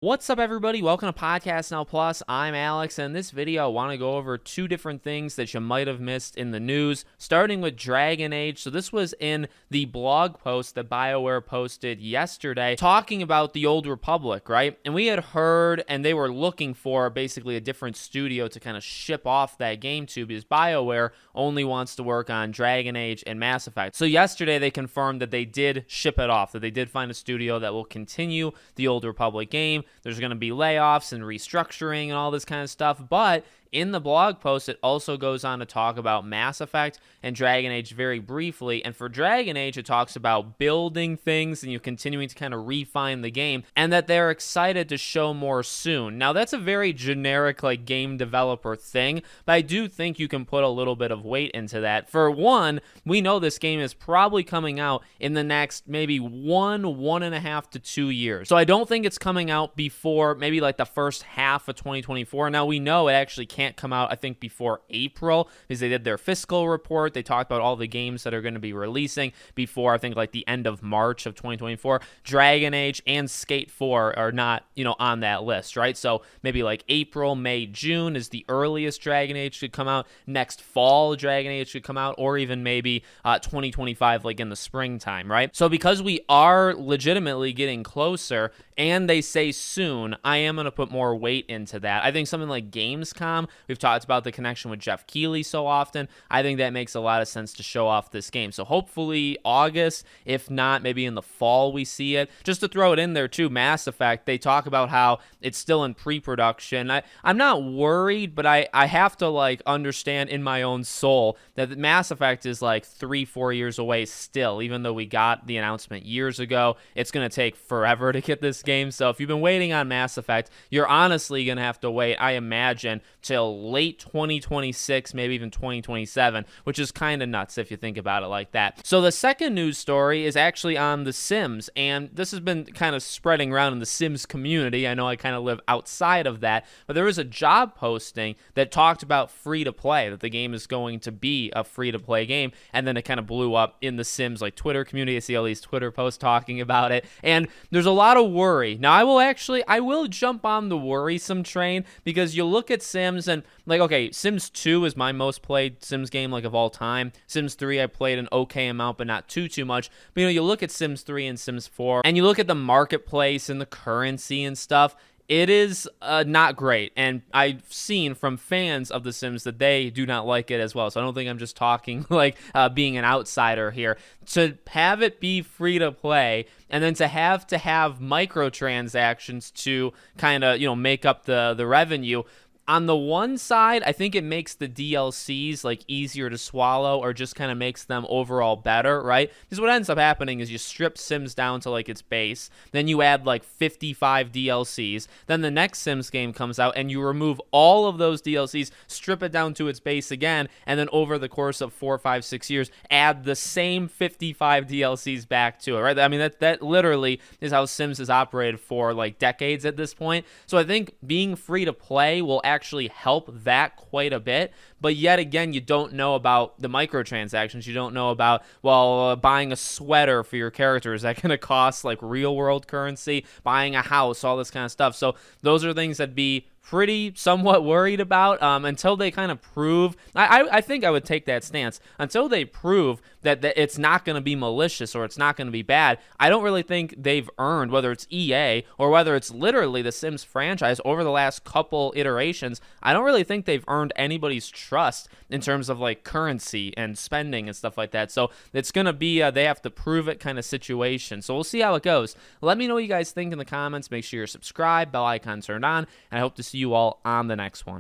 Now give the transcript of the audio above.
What's up, everybody? Welcome to Podcast Now Plus. I'm Alex, and in this video, I want to go over two different things that you might have missed in the news, starting with Dragon Age. So this was in the blog post that BioWare posted yesterday, talking about the Old Republic, right? And we had heard, and they were looking for basically a different studio to kind of ship off that game to, because BioWare only wants to work on Dragon Age and Mass Effect. So yesterday, they confirmed that they did ship it off, that they did find a studio that will continue the Old Republic game. There's going to be layoffs and restructuring and all this kind of stuff, but in the blog post, it also goes on to talk about Mass Effect and Dragon Age very briefly. And for Dragon Age, it talks about building things and you continuing to kind of refine the game, and that they're excited to show more soon. Now, that's a very generic like game developer thing, but I do think you can put a little bit of weight into that. For one, we know this game is probably coming out in the next maybe 1.5 to 2 years. So I don't think it's coming out before maybe like the first half of 2024. Now, we know it actually can't come out, I think, before April, because they did their fiscal report. They talked about all the games that are going to be releasing before, I think, like the end of March of 2024. Dragon Age and Skate 4 are not, on that list, right? So maybe like April, May, June is the earliest Dragon Age could come out. Next fall, Dragon Age could come out, or even maybe 2025, like in the springtime, right? So because we are legitimately getting closer, and they say soon, I am going to put more weight into that. I think something like Gamescom, we've talked about the connection with Jeff Keighley so often. I think that makes a lot of sense to show off this game. So hopefully August, if not, maybe in the fall we see it. Just to throw it in there too, Mass Effect, they talk about how it's still in pre-production. I'm not worried, but I have to like understand in my own soul that Mass Effect is like 3-4 years away still, even though we got the announcement years ago. It's going to take forever to get this game. So if you've been waiting on Mass Effect, you're honestly going to have to wait, I imagine, till late 2026, maybe even 2027, which is kind of nuts if you think about it like that. So the second news story is actually on The Sims, and this has been kind of spreading around in the Sims community. I know I kind of live outside of that, but there was a job posting that talked about free-to-play, that the game is going to be a free-to-play game, and then it kind of blew up in the Sims like Twitter community. I see all these Twitter posts talking about it, and there's a lot of worry. Now, I will jump on the worrisome train, because you look at Sims and like, okay, Sims 2 is my most played Sims game like of all time. Sims 3 I played an okay amount, but not too much. But you look at Sims 3 and Sims 4, and you look at the marketplace and the currency and stuff. It is not great, and I've seen from fans of The Sims that they do not like it as well, so I don't think I'm just talking like being an outsider here. To have it be free to play, and then to have microtransactions to kind of, make up the revenue, on the one side, I think it makes the DLCs like easier to swallow, or just kind of makes them overall better, right? Because what ends up happening is you strip Sims down to like its base, then you add like 55 DLCs, then the next Sims game comes out and you remove all of those DLCs, strip it down to its base again, and then over the course of 4, 5, 6 years, add the same 55 DLCs back to it, right? I mean, that literally is how Sims has operated for like decades at this point. So I think being free to play will actually help that quite a bit, but yet again, you don't know about the microtransactions. You don't know about, buying a sweater for your character, is that going to cost like real world currency? Buying a house, all this kind of stuff. So those are things that be pretty somewhat worried about until they kind of prove. I think I would take that stance until they prove that it's not going to be malicious or it's not going to be bad. I don't really think they've earned, whether it's EA or whether it's literally the Sims franchise over the last couple iterations, I don't really think they've earned anybody's trust in terms of like currency and spending and stuff like that. So it's going to be they have to prove it kind of situation. So we'll see how it goes. Let me know what you guys think in the comments. Make sure you're subscribed, bell icon turned on, and I hope to see you all on the next one.